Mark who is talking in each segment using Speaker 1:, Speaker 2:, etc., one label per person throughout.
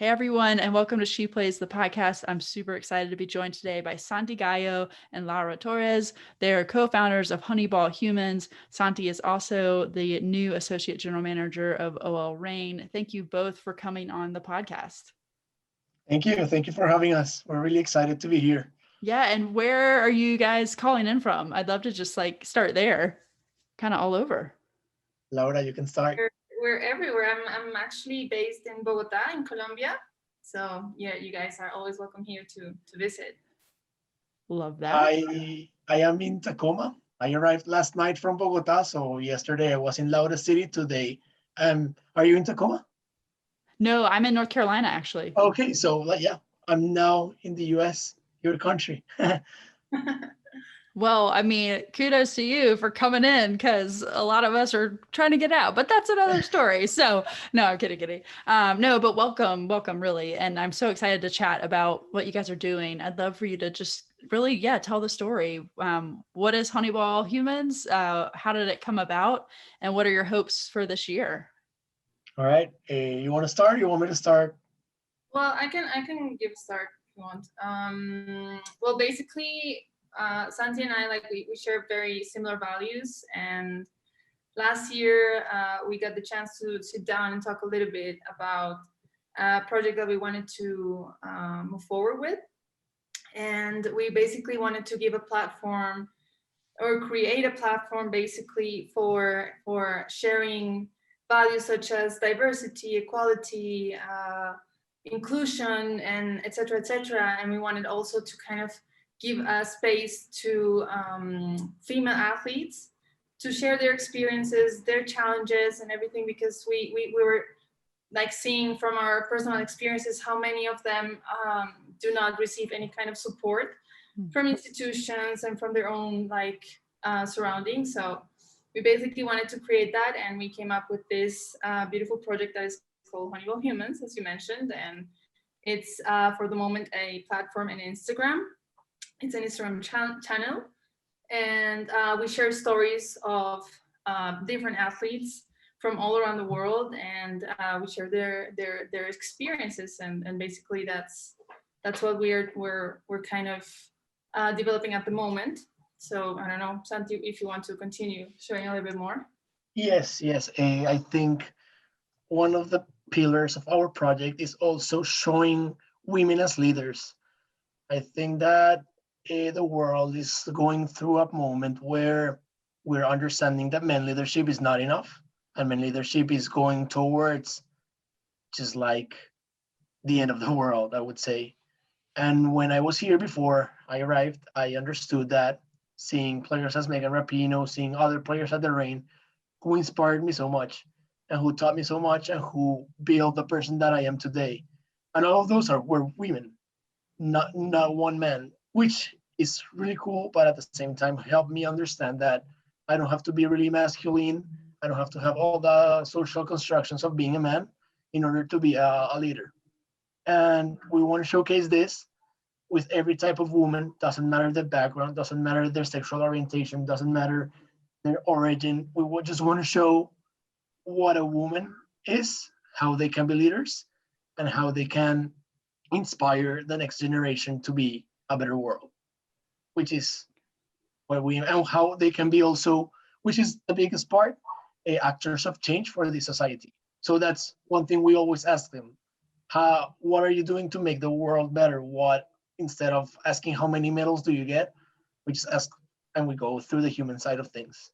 Speaker 1: Hey everyone, and welcome to She Plays the podcast. I'm super excited to be joined today by Santi Gallo and Laura Torres. They are co-founders of Honiball Humans. Santi is also the new associate general manager of OL Reign. Thank you both for coming on the podcast.
Speaker 2: Thank you. Thank you for having us. We're really excited to be here.
Speaker 1: Yeah, and where are you guys calling in from? I'd love to just start there, kind of all over.
Speaker 2: Laura, you can start.
Speaker 3: We're everywhere. I'm actually based in Bogota, in Colombia. So yeah, you guys are always welcome here to visit.
Speaker 1: Love that.
Speaker 2: I am in Tacoma. I arrived last night from Bogota, so yesterday I was in Laura City. Today, are you in Tacoma?
Speaker 1: No, I'm in North Carolina actually.
Speaker 2: Okay, so yeah, I'm now in the U.S., your country.
Speaker 1: Well, I mean, kudos to you for coming in because a lot of us are trying to get out, but that's another story. So no, I'm kidding. No, but welcome, really. And I'm so excited to chat about what you guys are doing. I'd love for you to just really, tell the story. What is Honiball Humans? How did it come about? And what are your hopes for this year?
Speaker 2: All right. You want to start? You want me to start?
Speaker 3: Well, I can give a start if you want. Well, basically, Santi and I we share very similar values, and last year we got the chance to sit down and talk a little bit about a project that we wanted to move forward with, and we basically wanted to give a platform or create a platform basically for sharing values such as diversity, equality, inclusion, and etc. etc. And we wanted also to kind of give a space to female athletes to share their experiences, their challenges, and everything, because we were seeing from our personal experiences how many of them do not receive any kind of support from institutions and from their own surroundings. So we basically wanted to create that, and we came up with this beautiful project that is called Honiball Humans, as you mentioned, and it's for the moment a platform in Instagram. It's an Instagram channel, and we share stories of different athletes from all around the world, and we share their experiences, and basically that's what we're kind of developing at the moment. So I don't know, Santi, if you want to continue sharing a little bit more.
Speaker 2: Yes. I think one of the pillars of our project is also showing women as leaders. I think that the world is going through a moment where we're understanding that men leadership is not enough, and men leadership is going towards just like the end of the world, I would say. And when I was here before I arrived, I understood that seeing players as Megan Rapinoe, seeing other players at the Reign, who inspired me so much and who taught me so much and who built the person that I am today. And all of those were women, not one man, which is really cool, but at the same time helped me understand that I don't have to be really masculine. I don't have to have all the social constructions of being a man in order to be a leader. And we want to showcase this with every type of woman. Doesn't matter the background, doesn't matter their sexual orientation, doesn't matter their origin. We just want to show what a woman is, how they can be leaders, and how they can inspire the next generation to be a better world, which is what we, and how they can be also, which is the biggest part, actors of change for the society. So that's one thing we always ask them. What are you doing to make the world better? What, instead of asking how many medals do you get, we just ask and we go through the human side of things.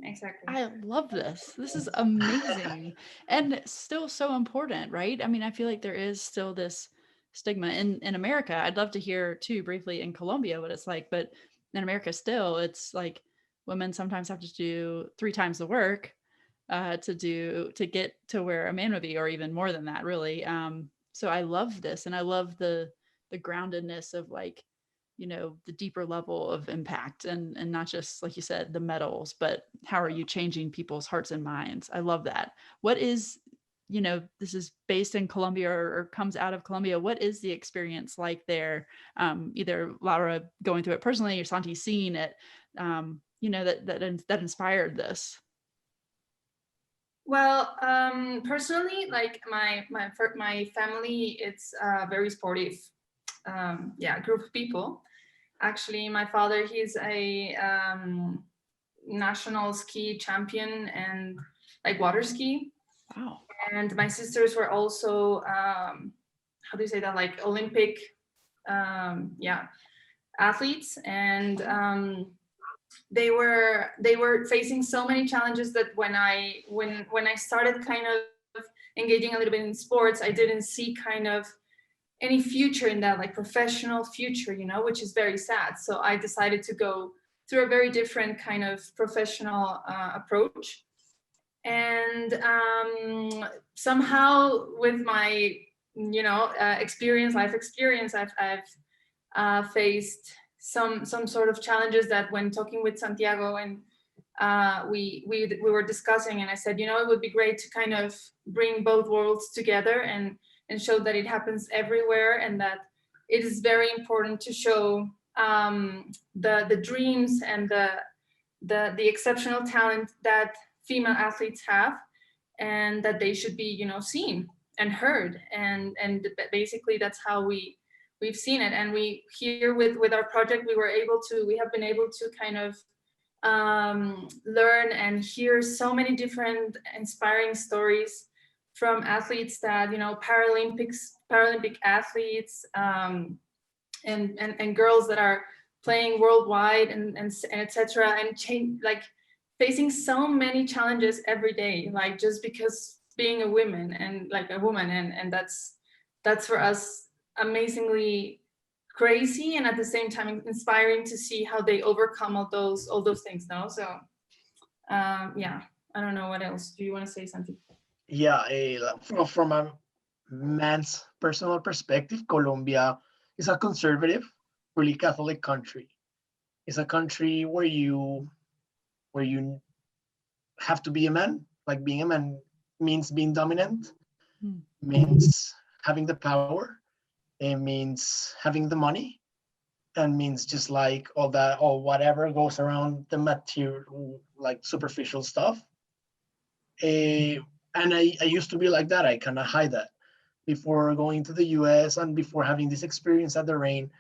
Speaker 3: Exactly.
Speaker 1: I love this. This is amazing and still so important, right? I mean, I feel like there is still this stigma in America. I'd love to hear too briefly in Colombia what it's like, but in America still it's like women sometimes have to do 3 times the work to get to where a man would be, or even more than that, really. So I love this, and I love the groundedness of the deeper level of impact, and not just, like you said, the medals, but how are you changing people's hearts and minds. I love that. What is, this is based in Colombia, or comes out of Colombia. What is the experience like there? Either Laura going through it personally, or Santi seeing it, that inspired this.
Speaker 3: Well, personally, like my family, it's a very sportive, yeah, group of people. Actually, my father, he's a national ski champion and like water ski.
Speaker 1: Wow.
Speaker 3: And my sisters were also, how do you say that? Like Olympic, yeah, athletes. And they were facing so many challenges that when I started kind of engaging a little bit in sports, I didn't see kind of any future in that, like professional future, which is very sad. So I decided to go through a very different kind of professional approach. And somehow with my experience, life experience, I've faced some sort of challenges that when talking with Santiago, and we were discussing, and I said, it would be great to kind of bring both worlds together and show that it happens everywhere, and that it is very important to show the dreams and the exceptional talent that female athletes have, and that they should be seen and heard, and basically that's how we've seen it. And we here with our project, we have been able to kind of learn and hear so many different inspiring stories from athletes that Paralympic athletes, and girls that are playing worldwide, and etc., and change, like facing so many challenges every day, like just because being a woman, and like a woman, and that's for us amazingly crazy, and at the same time inspiring to see how they overcome all those things. No, so yeah, I don't know what else. Do you want to say something?
Speaker 2: Yeah, from a man's personal perspective, Colombia is a conservative, really Catholic country. It's a country where you have to be a man. Like being a man means being dominant,
Speaker 1: Hmm.
Speaker 2: means having the power, it means having the money, and means just like all that or whatever goes around the material, like superficial stuff. Uh, and I used to be like that. I kind of hide that before going to the US and before having this experience at the rain.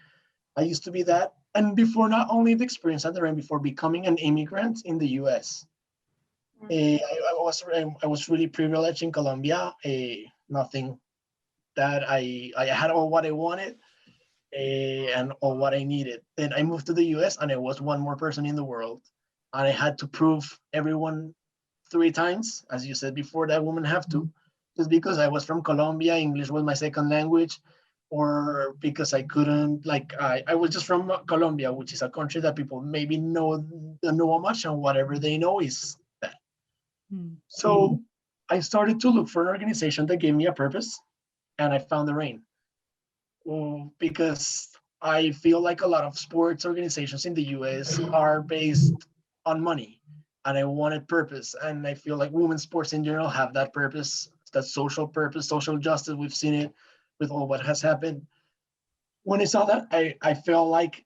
Speaker 2: I used to be that. And before not only the experience at the rain, before becoming an immigrant in the US, I was really privileged in Colombia. Nothing that I had all what I wanted, and all what I needed. Then I moved to the US and I was one more person in the world. And I had to prove everyone 3 times, as you said before, that women have to, just because I was from Colombia, English was my second language, or because I couldn't, like, I was just from Colombia, which is a country that people maybe don't know much, and whatever they know is that.
Speaker 1: Hmm.
Speaker 2: So I started to look for an organization that gave me a purpose, and I found the rain. Because I feel like a lot of sports organizations in the US are based on money, and I wanted purpose. And I feel like women's sports in general have that purpose, that social purpose, social justice. We've seen it with all what has happened. When I saw that, I felt like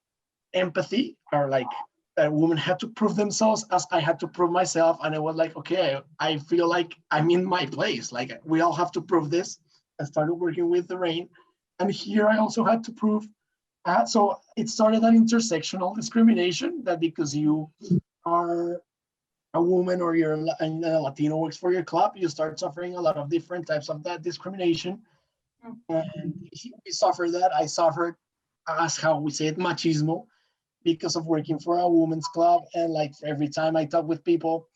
Speaker 2: empathy, or like that women had to prove themselves as I had to prove myself. And I was like, okay, I feel like I'm in my place. Like we all have to prove this. I started working with the rain. And here I also had to prove. So it started an intersectional discrimination, that because you are a woman or you're a Latino works for your club, you start suffering a lot of different types of that discrimination. And we suffered that. I suffered, as how we say it, machismo, because of working for a women's club. And like every time I talk with people,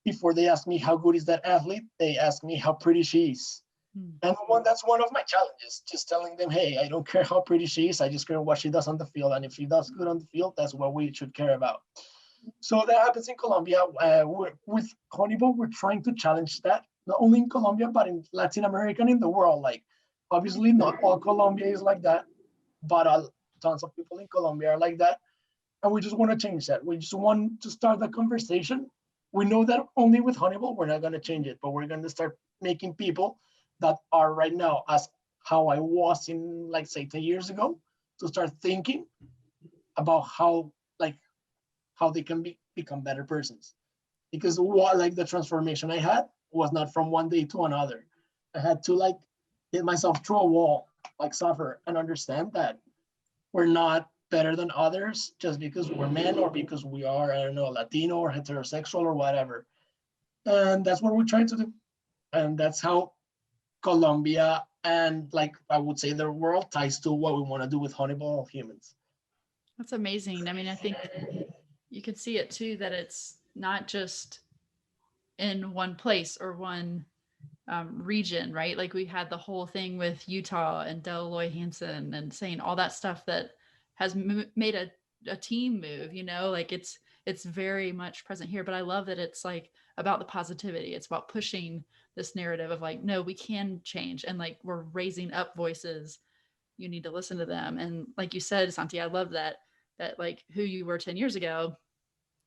Speaker 2: before they ask me how good is that athlete, they ask me how pretty she is.
Speaker 1: Hmm.
Speaker 2: And that's one of my challenges, just telling them, hey, I don't care how pretty she is, I just care what she does on the field. And if she does good on the field, that's what we should care about. So that happens in Colombia. With Honiball, we're trying to challenge that, not only in Colombia, but in Latin America and in the world. Like, obviously, not all Colombia is like that, but tons of people in Colombia are like that. And we just want to change that. We just want to start the conversation. We know that only with Honiball, we're not going to change it, but we're going to start making people that are right now as how I was in, like, say, 10 years ago, to start thinking about how they can become better persons. because what like the transformation I had was not from one day to another. I had to like hit myself through a wall, like suffer and understand that we're not better than others just because we're men or because we are, I don't know, Latino or heterosexual or whatever. And that's what we're trying to do. And that's how Colombia and like I would say the world ties to what we want to do with Honiball Humans.
Speaker 1: That's amazing. I mean, I think you can see it too, that it's not just in one place or one region, right? Like we had the whole thing with Utah and Deloy Hansen and saying all that stuff that has made a team move, you know, like it's very much present here. But I love that it's like about the positivity. It's about pushing this narrative of like, no, we can change, and like we're raising up voices. You need to listen to them. And like you said, Santi, I love that like who you were 10 years ago,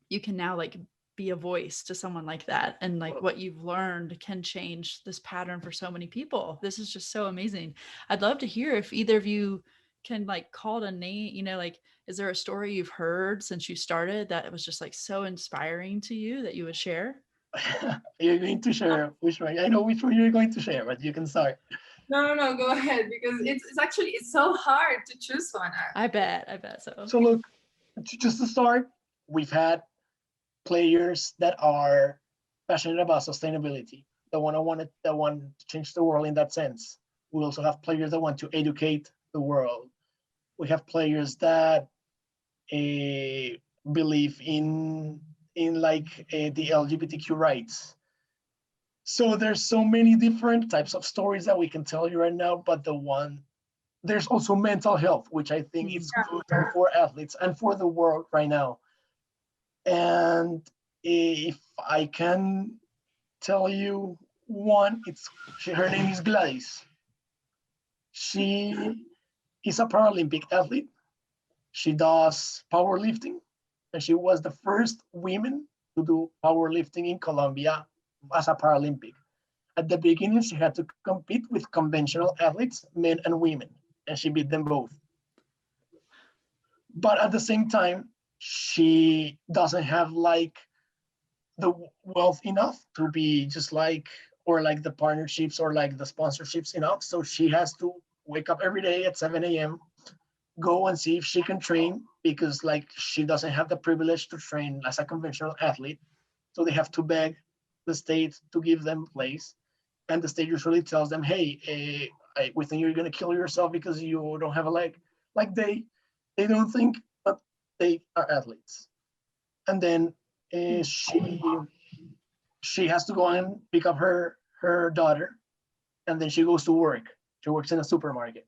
Speaker 1: you can now like be a voice to someone like that, and like what you've learned can change this pattern for so many people. This is just so amazing. I'd love to hear if either of you can like call a name, you know, like is there a story you've heard since you started that was just like so inspiring to you that you would share?
Speaker 2: You're going to share which one? I know which one you're going to share, but you can start.
Speaker 3: No, go ahead, because it's actually it's so hard to choose one.
Speaker 1: I bet so.
Speaker 2: So look, just to start, we've had players that are passionate about sustainability, that want to change the world in that sense. We also have players that want to educate the world. We have players that believe in like the LGBTQ rights. So there's so many different types of stories that we can tell you right now, but there's also mental health, which I think is crucial for athletes and for the world right now. And if I can tell you one, her name is Gladys. She is a Paralympic athlete. She does powerlifting, and she was the first woman to do powerlifting in Colombia as a Paralympic. At the beginning, she had to compete with conventional athletes, men and women, and she beat them both. But at the same time, she doesn't have like the wealth enough to be just like, or like the partnerships or like the sponsorships enough. So she has to wake up every day at 7 a.m., go and see if she can train, because like she doesn't have the privilege to train as a conventional athlete. So they have to beg the state to give them place. And the state usually tells them, hey, we think you're going to kill yourself because you don't have a leg. Like they don't think that they are athletes. And then she has to go and pick up her daughter, and then she goes to work. She works in a supermarket,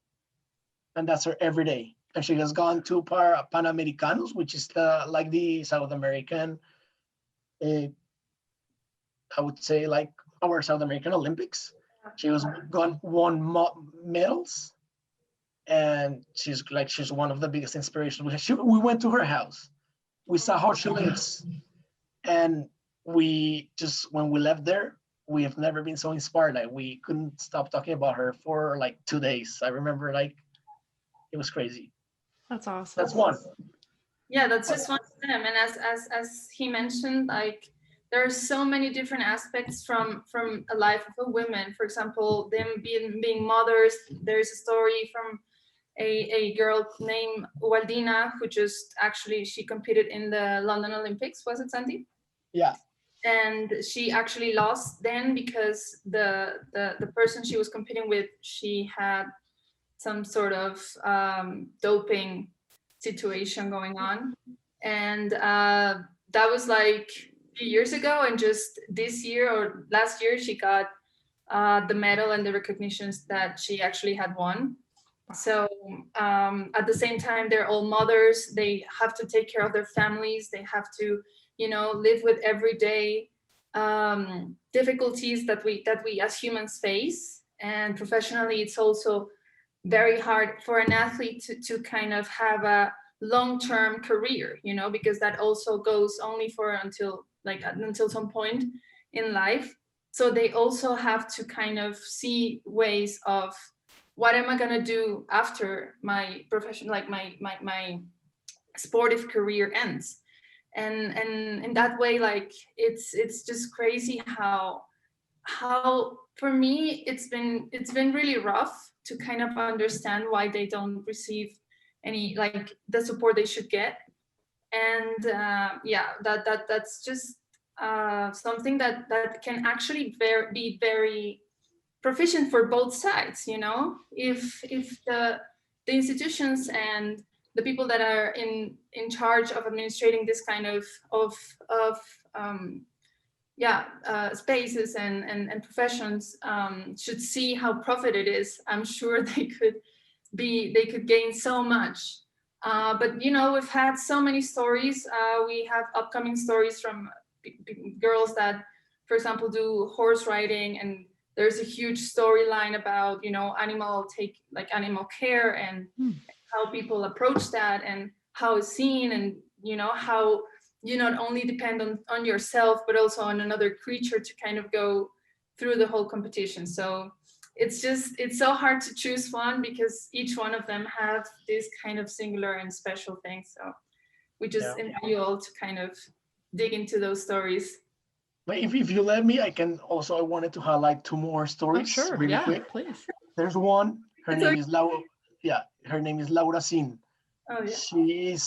Speaker 2: and that's her every day. And she has gone to Panamericanos, which is like the South American, I would say like our South American Olympics. She was won medals, and she's one of the biggest inspirations. We went to her house, we saw how she lives, and we just when we left there, we have never been so inspired. Like we couldn't stop talking about her for like 2 days. I remember like it was crazy.
Speaker 1: That's awesome.
Speaker 2: That's one.
Speaker 3: Yeah, that's just one of them. And as he mentioned, like there are so many different aspects from a life of a woman. For example, them being mothers. There's a story from a girl named Waldina who just actually she competed in the London Olympics. Was it, Santi?
Speaker 2: Yeah.
Speaker 3: And she actually lost then because the person she was competing with, she had some sort of doping situation going on, and that was like a few years ago, and just this year or last year she got the medal and the recognitions that she actually had won. So at the same time, they're all mothers. They have to take care of their families. They have to, live with everyday difficulties that we as humans face. And professionally, it's also very hard for an athlete to kind of have a long-term career, because that also goes only for until some point in life. So they also have to kind of see ways of what am I going to do after my profession, like my sportive career ends. and in that way, like it's just crazy how for me it's been really rough to kind of understand why they don't receive any, like, the support they should get. And yeah, that's just something that can actually be very proficient for both sides, you know. If the institutions and the people that are in charge of administrating this kind of um, yeah, spaces and professions should see how profit it is, I'm sure they could gain so much. But you know, we've had so many stories. We have upcoming stories from girls that, for example, do horse riding, and there's a huge storyline about, you know, animal care, and how people approach that, and how it's seen, and you know how you not only depend on yourself but also on another creature to kind of go through the whole competition. So it's so hard to choose one because each one of them have this kind of singular and special thing. So we just
Speaker 2: Yeah.
Speaker 3: invite you all to kind of dig into those stories.
Speaker 2: But if you let me, I wanted to highlight two more
Speaker 1: Oh,
Speaker 2: stories
Speaker 1: sure.
Speaker 2: really
Speaker 1: Yeah,
Speaker 2: quick.
Speaker 1: please.
Speaker 2: There's one, her
Speaker 3: It's
Speaker 2: name
Speaker 3: okay.
Speaker 2: is Laura. Yeah, her name is Laura Sin.
Speaker 3: Oh yeah.
Speaker 2: She is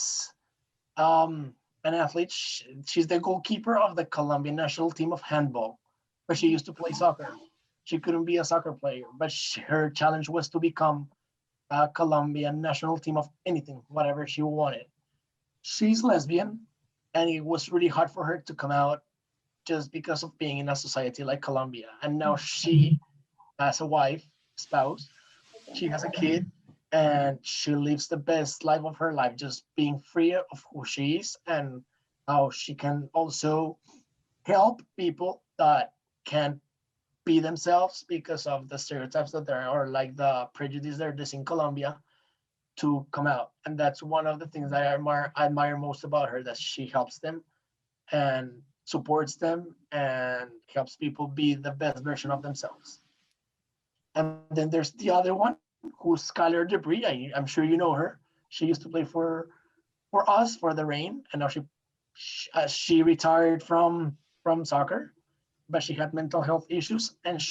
Speaker 2: an athlete. She's the goalkeeper of the Colombian national team of handball, but she used to play soccer. She couldn't be a soccer player, but her challenge was to become a Colombian national team of anything, whatever she wanted. She's lesbian, and it was really hard for her to come out just because of being in a society like Colombia. And now she has a wife, spouse, she has a kid, and she lives the best life of her life, just being free of who she is and how she can also help people that can't be themselves because of the stereotypes that there are, or like the prejudice there is in Colombia, to come out. And that's one of the things that I admire most about her, that she helps them and supports them and helps people be the best version of themselves. And then there's the other one, who's Skylar Debris. I'm sure you know her. She used to play for us, for the Rain, and now she retired from soccer, but she had mental health issues, and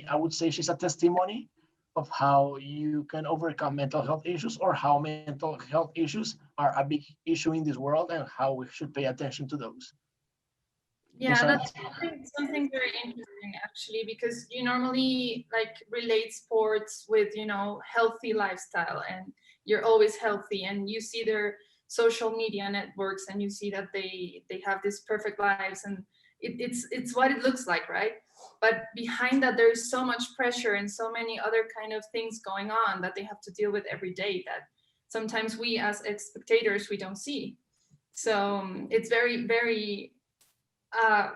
Speaker 2: I would say she's a testimony of how you can overcome mental health issues, or how mental health issues are a big issue in this world, and how we should pay attention to those. Those
Speaker 3: Yeah,
Speaker 2: are
Speaker 3: that's something very interesting actually, because you normally like relate sports with, you know, healthy lifestyle, and you're always healthy, and you see their social media networks, and you see that they have these perfect lives, and it's what it looks like, right? But behind that, there is so much pressure and so many other kind of things going on that they have to deal with every day that sometimes we as spectators we don't see. So it's very very uh,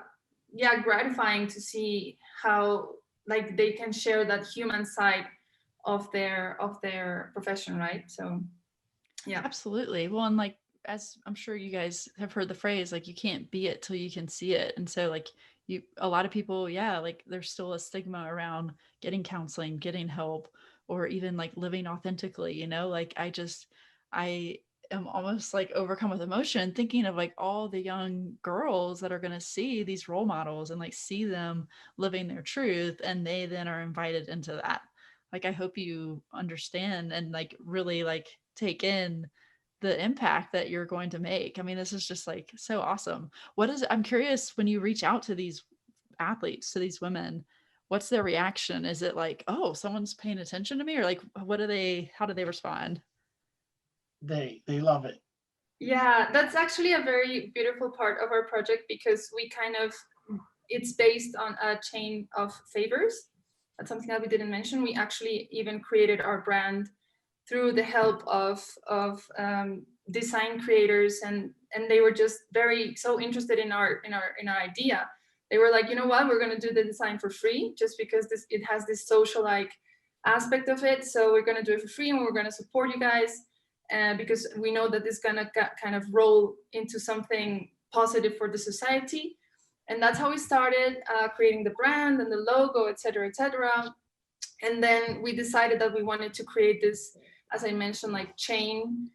Speaker 3: yeah, gratifying to see how like they can share that human side of their profession, right? So yeah.
Speaker 1: Absolutely. Well, and like, as I'm sure you guys have heard the phrase, like, you can't be it till you can see it. And so, like, a lot of people, yeah, like, there's still a stigma around getting counseling, getting help, or even like living authentically, you know? Like, I am almost like overcome with emotion thinking of like all the young girls that are going to see these role models and like see them living their truth. And they then are invited into that. Like, I hope you understand and like really like take in the impact that you're going to make. I mean, this is just like so awesome. I'm curious, when you reach out to these athletes, to these women, what's their reaction? Is it like, oh, someone's paying attention to me? Or like, how do they respond?
Speaker 2: they love it.
Speaker 3: Yeah, that's actually a very beautiful part of our project, because we kind of, it's based on a chain of favors. That's something that we didn't mention. We actually even created our brand through the help of design creators, and they were just very so interested in our idea. They were like, you know what, we're going to do the design for free just because it has this social like aspect of it. So we're going to do it for free, and we're going to support you guys, because we know that it's going to kind of roll into something positive for the society. And that's how we started creating the brand and the logo, et cetera, et cetera. And then we decided that we wanted to create this, as I mentioned, like chain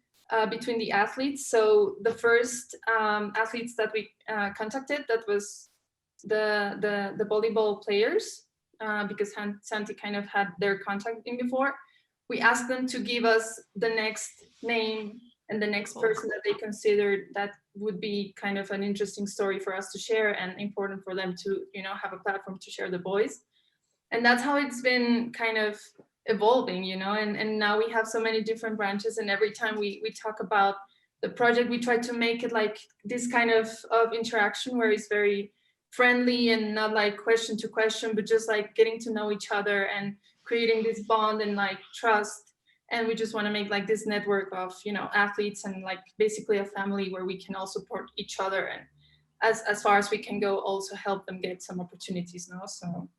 Speaker 3: between the athletes. So the first athletes that we contacted, that was the volleyball players, because Santi kind of had their contact in before. We asked them to give us the next name and the next person that they considered that would be kind of an interesting story for us to share and important for them to, you know, have a platform to share the voice. And that's how it's been kind of evolving, you know, and now we have so many different branches, and every time we talk about the project, we try to make it like this kind of interaction where it's very friendly and not like question to question, but just like getting to know each other and creating this bond and like trust. And we just want to make like this network of, you know, athletes and like basically a family where we can all support each other, and as far as we can go, also help them get some opportunities now. So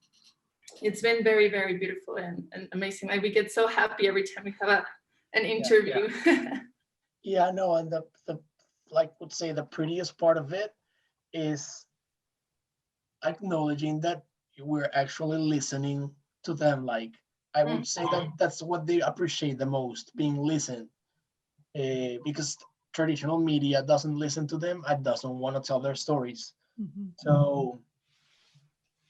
Speaker 3: it's been very, very beautiful and amazing. Like we get so happy every time we have an interview.
Speaker 2: Yeah, no, and the like would say the prettiest part of it is acknowledging that we're actually listening to them. Like I would say that that's what they appreciate the most, being listened, because traditional media doesn't listen to them and doesn't want to tell their stories. So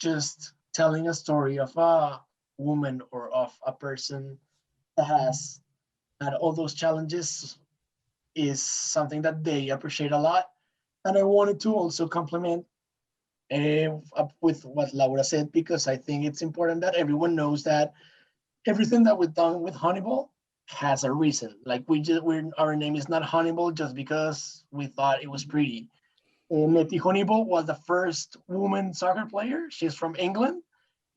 Speaker 2: just telling a story of a woman or of a person that has had all those challenges is something that they appreciate a lot. And I wanted to also compliment with what Laura said, because I think it's important that everyone knows that everything that we've done with Honiball has a reason. Like our name is not Honiball just because we thought it was pretty. Neti Honiball was the first woman soccer player. She's from England,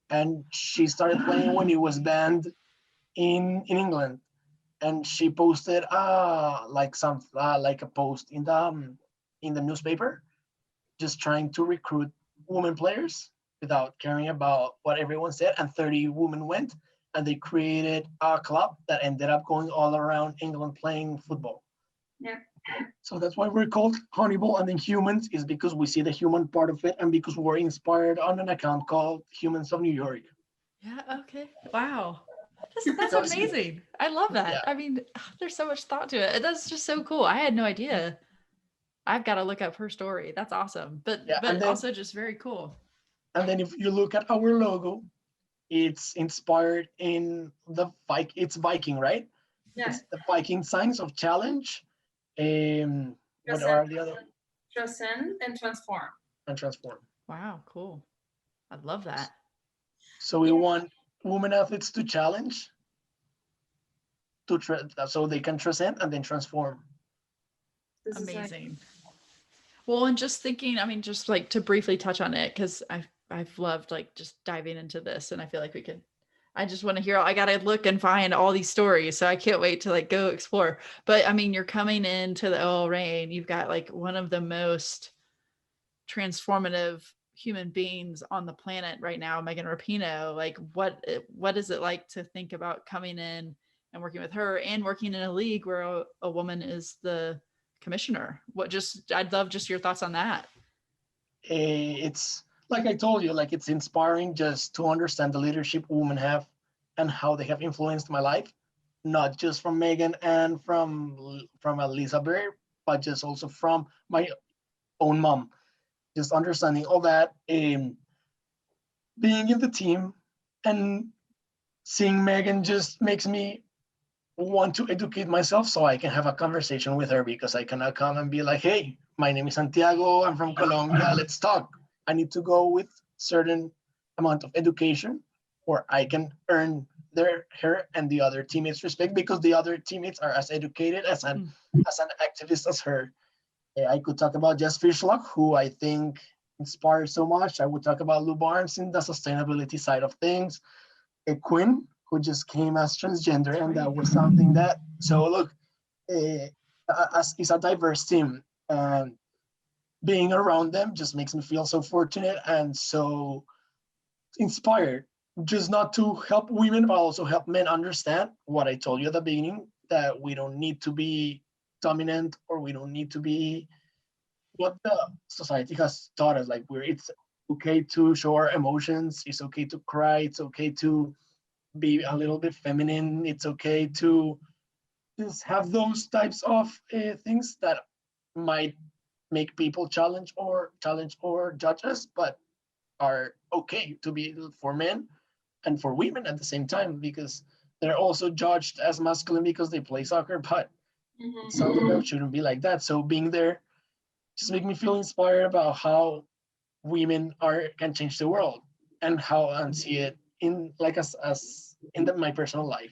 Speaker 2: and she started playing when it was banned in England. And she posted like a post in the newspaper, just trying to recruit women players without caring about what everyone said. And 30 women went, and they created a club that ended up going all around England playing football.
Speaker 3: Yeah.
Speaker 2: So that's why we're called Honiball, and then Humans is because we see the human part of it, and because we're inspired on an account called Humans of New York.
Speaker 1: Yeah. Okay. Wow. That's amazing. I love that.
Speaker 2: Yeah.
Speaker 1: I mean, there's so much thought to it. That's just so cool. I had no idea. I've got to look up her story. That's awesome. But then, also just very cool.
Speaker 2: And then if you look at our logo, it's inspired in it's Viking, right?
Speaker 3: Yeah.
Speaker 2: It's the Viking signs of challenge. What are the other?
Speaker 3: Transcend and transform.
Speaker 2: And transform.
Speaker 1: Wow, cool. I love that.
Speaker 2: So we want women athletes to challenge, so they can transcend and then transform.
Speaker 1: Amazing. Well, and just thinking, I mean, just like to briefly touch on it, because I've loved like just diving into this, and I feel like I just want to hear, I got to look and find all these stories. So I can't wait to like go explore. But I mean, you're coming into the OL Reign, you've got like one of the most transformative human beings on the planet right now, Megan Rapinoe. Like what is it like to think about coming in and working with her and working in a league where a woman is the commissioner? I'd love just your thoughts on that.
Speaker 2: It's like I told you, like it's inspiring just to understand the leadership women have and how they have influenced my life, not just from Megan and from Elizabeth, but just also from my own mom. Just understanding all that, being in the team and seeing Megan just makes me want to educate myself so I can have a conversation with her, because I cannot come and be like, hey, my name is Santiago, I'm from Colombia, let's talk. I need to go with certain amount of education, or I can earn her and the other teammates' respect, because the other teammates are as educated as an activist as her. I could talk about Jess Fishlock, who I think inspires so much. I would talk about Lou Barnes in the sustainability side of things. Quinn, who just came as transgender, and that was something that, so look, it's a diverse team, and being around them just makes me feel so fortunate and so inspired, just not to help women, but also help men understand what I told you at the beginning, that we don't need to be dominant, or we don't need to be what the society has taught us. Like it's okay to show our emotions, it's okay to cry, it's okay to be a little bit feminine, it's okay to just have those types of things that might make people challenge or judge us, but are okay to be for men and for women at the same time, because they're also judged as masculine because they play soccer, but it's something that shouldn't be like that. So being there just make me feel inspired about how women are can change the world, and how I see it in like as in my personal life.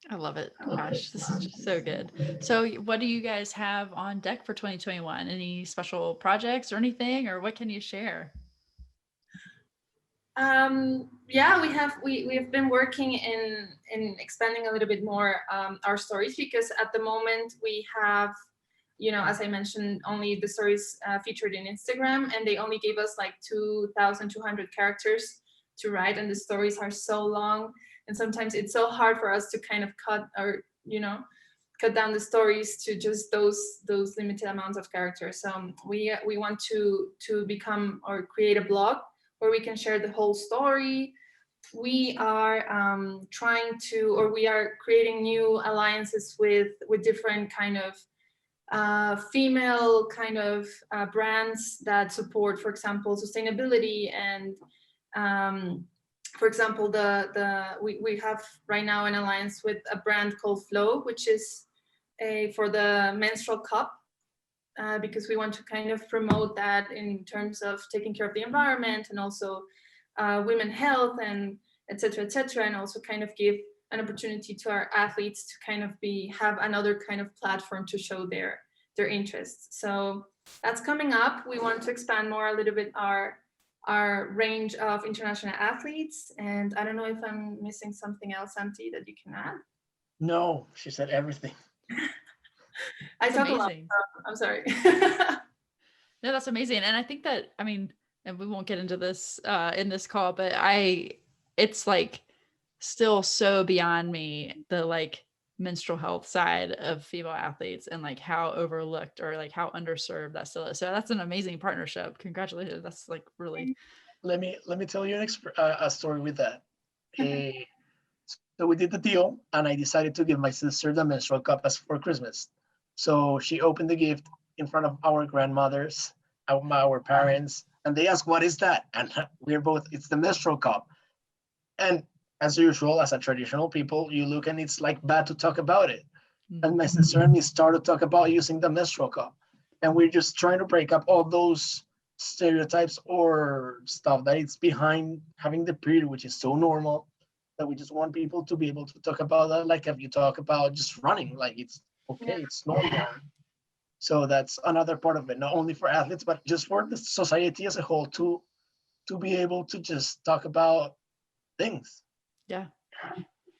Speaker 1: I love it. Gosh, this is just so good. So, what do you guys have on deck for 2021? Any special projects or anything, or what can you share?
Speaker 3: Yeah, we have been working in expanding a little bit more our stories, because at the moment we have, you know, as I mentioned, only the stories featured in Instagram, and they only gave us like 2,200 characters to write, and the stories are so long, and sometimes it's so hard for us to kind of cut, or you know, cut down the stories to just those limited amounts of characters. So we want to become or create a blog where we can share the whole story. We are trying to, or we are creating new alliances with different kind of female kind of brands that support, for example, sustainability. And for example, we have right now an alliance with a brand called Flow, which is for the menstrual cup, because we want to kind of promote that in terms of taking care of the environment, and also women health, and et cetera, and also kind of give an opportunity to our athletes to kind of have another kind of platform to show their interests. So that's coming up. We want to expand more a little bit our range of international athletes. And I don't know if I'm missing something else, Santi, that you can add.
Speaker 2: No, she said everything.
Speaker 3: I
Speaker 1: That's
Speaker 3: talk a lot.
Speaker 1: amazing.
Speaker 3: I'm sorry.
Speaker 1: No, that's amazing. And I think that, I mean, and we won't get into this in this call, but it's like still so beyond me, the like menstrual health side of female athletes, and like how overlooked or like how underserved that still is. So that's an amazing partnership. Congratulations. That's like really.
Speaker 2: Let me tell you a story with that. Eh, so we did the deal, and I decided to give my sister the menstrual cup as for Christmas. So she opened the gift in front of our grandmothers, our parents, and they asked, "What is that?" And we're both, "It's the menstrual cup." And as usual, as a traditional people, you look and it's like bad to talk about it. And my sister and me started to talk about using the menstrual cup, and we're just trying to break up all those stereotypes or stuff that it's behind having the period, which is so normal, that we just want people to be able to talk about that, like if you talk about just running, like it's
Speaker 3: Yeah.
Speaker 2: okay, it's normal. So that's another part of it, not only for athletes, but just for the society as a whole, to be able to just talk about things.
Speaker 1: Yeah.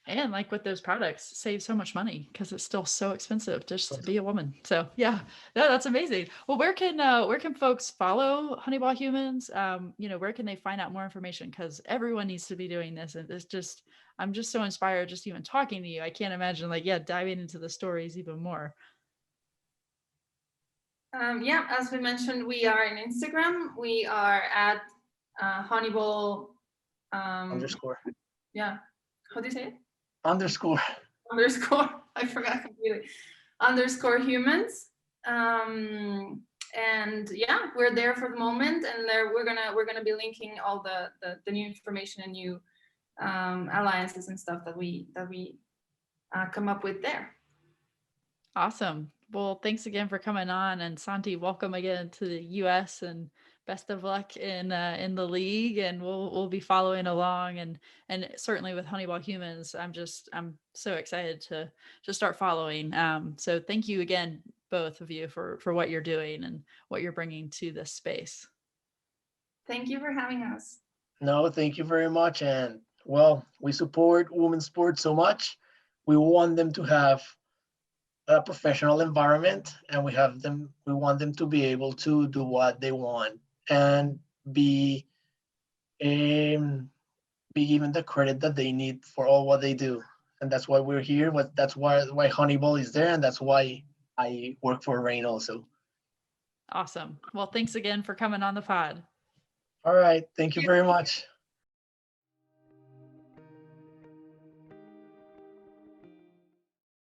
Speaker 1: And like with those products, save so much money because it's still so expensive just to be a woman. So yeah, no, that's amazing. Well, where can folks follow Honeyball Humans? You know, where can they find out more information? Because everyone needs to be doing this, and it's just I'm just so inspired just even talking to you. I can't imagine like diving into the stories even more.
Speaker 3: Yeah, as we mentioned, we are in Instagram. We are at Honiball.
Speaker 2: Underscore.
Speaker 3: Yeah, how do you say it?
Speaker 2: Underscore.
Speaker 3: Underscore. I forgot completely. Underscore humans. And yeah, we're there for the moment, and there we're gonna be linking all the new information and new alliances and stuff that we come up with there.
Speaker 1: Awesome. Well, thanks again for coming on, and Santi, welcome again to the U.S. and best of luck in the league. And we'll be following along, and certainly with Honeyball Humans, I'm so excited to start following. So thank you again, both of you, for what you're doing and what you're bringing to this space.
Speaker 3: Thank you for having us.
Speaker 2: No, thank you very much. And well, we support women's sports so much. We want them to have a professional environment, and we want them to be able to do what they want and be um, be given the credit that they need for all what they do. And that's why we're here. That's why Honeyball is there, and that's why I work for Rain also.
Speaker 1: Awesome. Well, thanks again for coming on the pod.
Speaker 2: All right, thank you very much.